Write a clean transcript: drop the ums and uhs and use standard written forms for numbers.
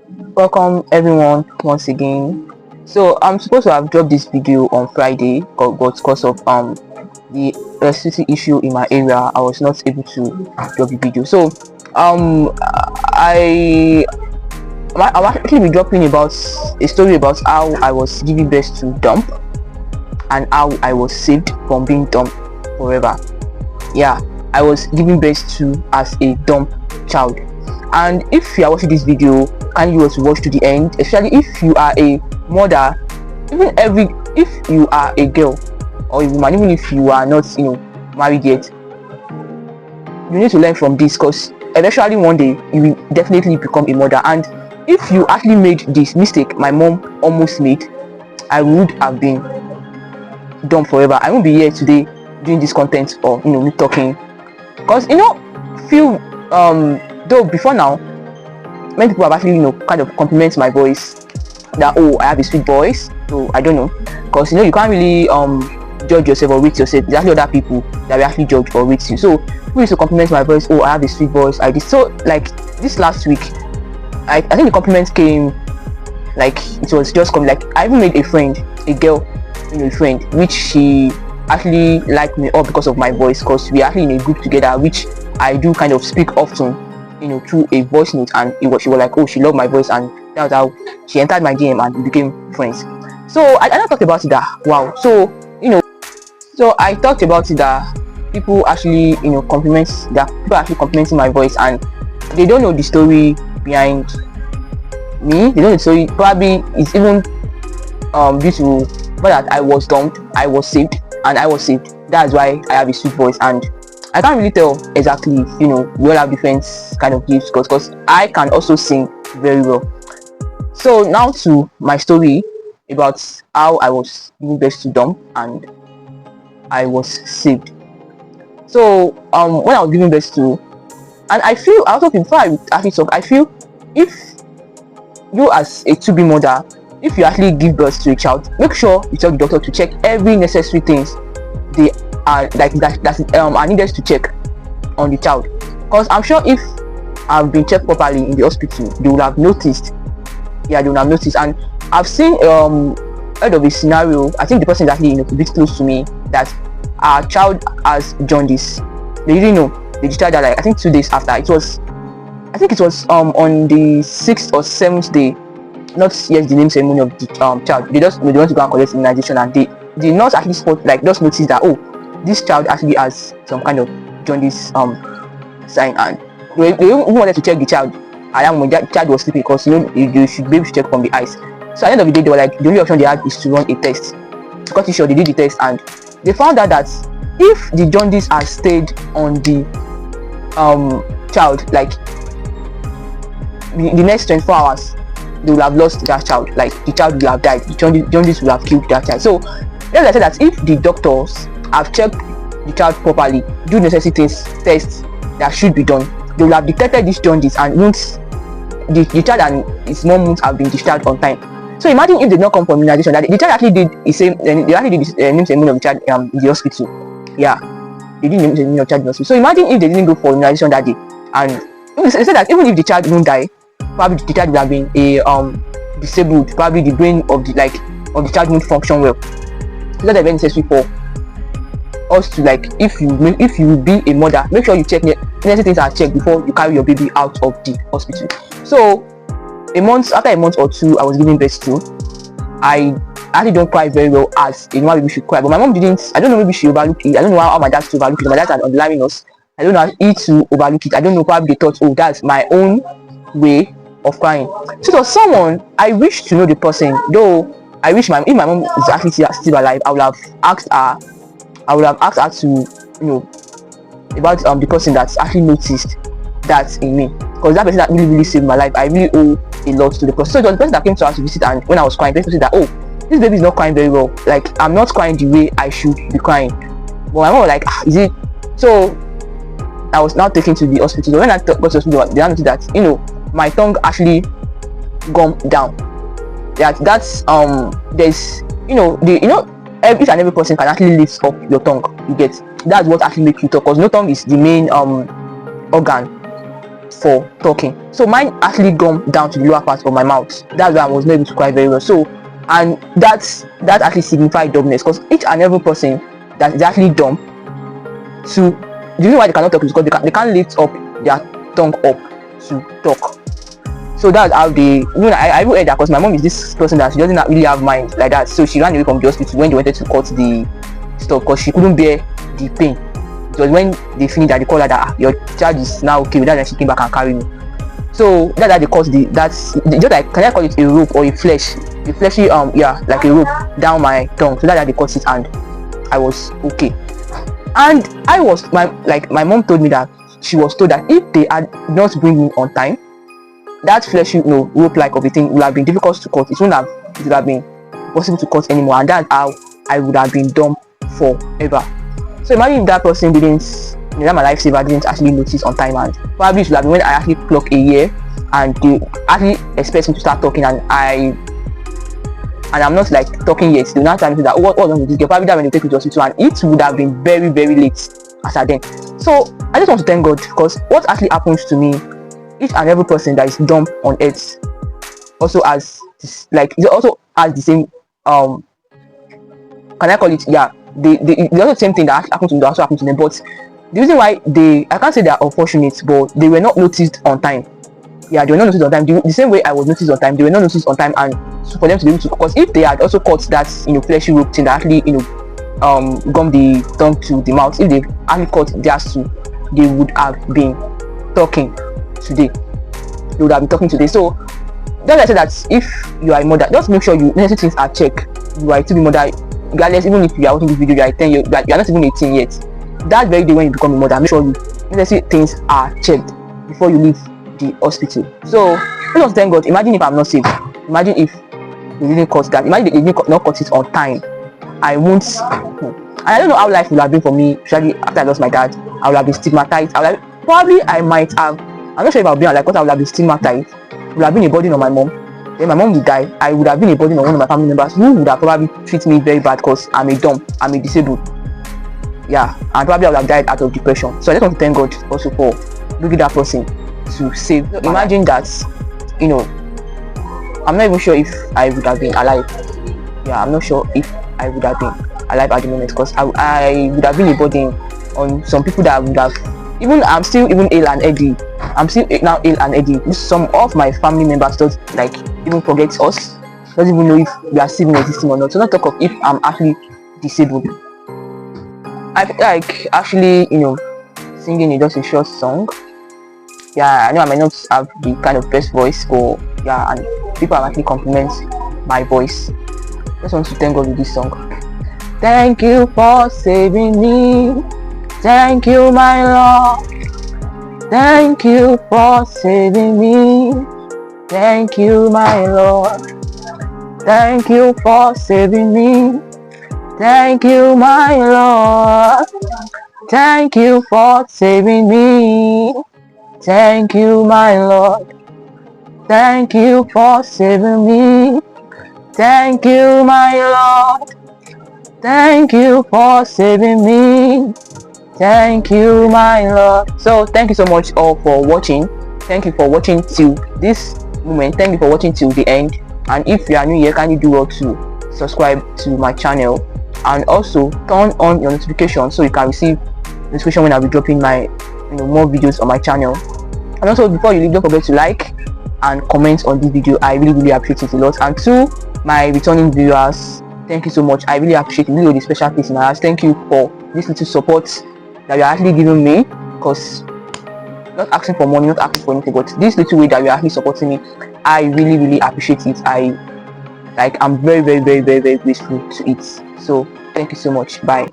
Welcome everyone once again. So I'm supposed to have dropped this video on Friday, but because of the electricity issue in my area, I was not able to drop the video. So um I I'll actually be dropping about a story about how I was giving birth to dump and how I was saved from being dumb forever. Yeah, I was giving birth to as a dumb child. And if you are watching this video, can you also watch to the end, especially if you are a mother, if you are a girl or a woman, even if you are not married yet, you need to learn from this, because eventually one day you will definitely become a mother. And if you actually made this mistake my mom almost made, I would have been dumb forever. I won't be here today doing this content or me talking, because few though before now many people have actually kind of compliment my voice, that I have a sweet voice. So I don't know, because you can't really judge yourself or rate yourself. It's actually other people that will actually judge or rate you. So people used to compliment my voice. I have a sweet voice. I did. So like this last week, I think the compliments came like it was just coming. Like I even made a friend, a girl, a friend, which she actually liked me all because of my voice, because we are actually in a group together, which I do kind of speak often, through a voice note. And she was like, she loved my voice, and that was how she entered my DM and we became friends. So I talked about it that wow. So I talked about it that people actually people actually complimenting my voice, and they don't know the story behind me. They don't know the story. Probably it's even due to that I was dumped, I was saved, and I was saved. That's why I have a sweet voice. And I can't really tell exactly, we all have different kind of gifts, because I can also sing very well. So now to my story about how I was giving birth to dump and I was saved. So when I was giving birth to, and I feel, I also before I actually talk, I feel if you as a to-be mother, if you actually give birth to a child, make sure you tell the doctor to check every necessary things they are like that are needed to check on the child. Because I'm sure if I've been checked properly in the hospital, they will have noticed. Yeah, they will have noticed. And I've seen heard of a scenario. I think the person is actually a bit close to me, that our child has jaundice. They didn't know. They discharged her like I think 2 days after. I think it was on the 6th or 7th day, not yet the name ceremony of the child. They want to go and collect immunization, and the nurse actually spot, like, just noticed that this child actually has some kind of jaundice sign. And they even wanted to check the child. And when that child was sleeping, because you should be able to check from the eyes. So at the end of the day, they were like, the only option they had is to run a test. Because sure, they did the test, and they found out that if the jaundice has stayed on the child, like the next 24 hours, they will have lost that child. Like the child will have died. The jaundice will have killed that child. So then I said that if the doctors have checked the child properly, do necessary tests that should be done, they will have detected this jaundice, and once the child and his mom won't have been discharged on time. So imagine if they did not come for immunization, that the child actually did the same. They actually did the name ceremony of the child in the hospital. Yeah, they did the name ceremony of the child in the hospital. So imagine if they didn't go for immunization that day, and they said that even if the child won't die, probably the child would have been disabled. Probably the brain of the child won't function well. So that's very necessary for us to, like, if you will be a mother, make sure you check necessary things are checked before you carry your baby out of the hospital. So after a month or two, I was giving birth to. I actually don't cry very well as a normal baby should cry, but my mom didn't. I don't know, maybe she overlooked it. I don't know how my dad to overlook it. My dad had underlying us. I don't know how he to overlook it. I don't know, probably they thought, that's my own way of crying. So it was someone I wish to know the person, though I wish if my mom is actually still alive, I would have asked her to about the person that's actually noticed that in me, because that person that really saved my life. I really owe a lot to the person. So it was the person that came to us to visit, and when I was crying, the person said that this baby is not crying very well, like I'm not crying the way I should be crying. But my mom was like, is it? So I was now taken to the hospital. When I got to the hospital, they noticed that my tongue actually gummed down. That's there's each and every person can actually lift up your tongue. You get, that's what actually makes you talk, because no tongue is the main organ for talking. So mine actually gummed down to the lower part of my mouth. That's why I was not able to cry very well. So, and that actually signified dumbness, because each and every person that is actually dumb, to the reason why they cannot talk is because they can't lift up their tongue up to talk. So that's how they, I even heard that, because my mom is this person that she doesn't really have mind like that. So she ran away from the hospital when they wanted to cut the stuff, because she couldn't bear the pain. It was when they finished that they called her that your child is now okay with that, and she came back and carried me. So that's how they cut just like, can I call it a rope or a fleshy yeah, like a rope down my tongue. So that's how they cut it, and I was okay. And my mom told me that she was told that if they had not bring me on time, that fleshy rope like of a thing would have been difficult to cut. It would have been possible to cut anymore, and that's how I would have been dumb forever. So imagine if that person that my lifesaver didn't actually notice on time, and probably it should have been when I actually clock a year and they actually expect me to start talking, and I'm not like talking yet. They not tell me that what wrong with this girl. Probably that when they take me to hospital, and it would have been very, very late after then. So I just want to thank God, because what actually happens to me, each and every person that is dumb on earth also has this, like, it also has the same can I call it, yeah, the also same thing that happened to me also happened to them. But the reason why I can't say they are unfortunate, but they were not noticed on time. Yeah, they were not noticed on time. The same way I was noticed on time, they were not noticed on time. And so for them to be able to, because if they had also cut that fleshy rope thing that actually gum the tongue to the mouth, if they actually cut theirs too, they would have been talking today. They would have been talking today. So that's why I said that if you are a mother, just make sure necessary things are checked. You are a to-be mother, regardless, even if you are watching this video, you are 10 years, you are not even 18 yet. That very day when you become a mother, make sure necessary things are checked before you leave the hospital. So I just thank God. Imagine if I'm not safe. Imagine if they didn't cut that. Imagine they did not cut it on time. I won't. And I don't know how life would have been for me, especially after I lost my dad. I would have been stigmatized. Probably I might have. I'm not sure if I would be alive, because I would have been stigmatized. I would have been a burden on my mom. Then my mom would die. I would have been a burden on one of my family members who would have probably treated me very bad, because I'm a disabled. Yeah, and probably I would have died out of depression. So I just want to thank God also for bringing that person to save. Imagine that, I'm not even sure if I would have been alive. Yeah, I'm not sure if I would have been alive at the moment, because I would have been a burden on some people that would have, I'm still ill and Eddie. I'm still now ill and Eddie. Some of my family members don't even forget us. Doesn't even know if we are still existing or not. So not talk of if I'm actually disabled. I feel like actually, singing is just a short song. Yeah, I know I might not have the kind of best voice, but yeah, and people have actually compliment my voice. Just want to thank God with this song. Thank you for saving me. Thank you, my Lord. Thank you for saving me. Thank you, my Lord. Thank you for saving me. Thank you, my Lord. Thank you for saving me. Thank you, my Lord. Thank you for saving me. Thank you, my Lord. Thank you for saving me. Thank you, my Lord. So thank you so much all for watching. Thank you for watching till this moment. Thank you for watching till the end. And if you are new here, can you do well to subscribe to my channel, and also turn on your notifications so you can receive notification when I'll be dropping my more videos on my channel. And also, before you leave, don't forget to like and comment on this video. I really appreciate it a lot. And to my returning viewers, thank you so much. I really appreciate it. Really the special place in my heart. Thank you for this little support that you're actually giving me, because not asking for money, not asking for anything, but this little way that you're actually supporting me, I really appreciate it. I'm very grateful to it. So thank you so much. Bye.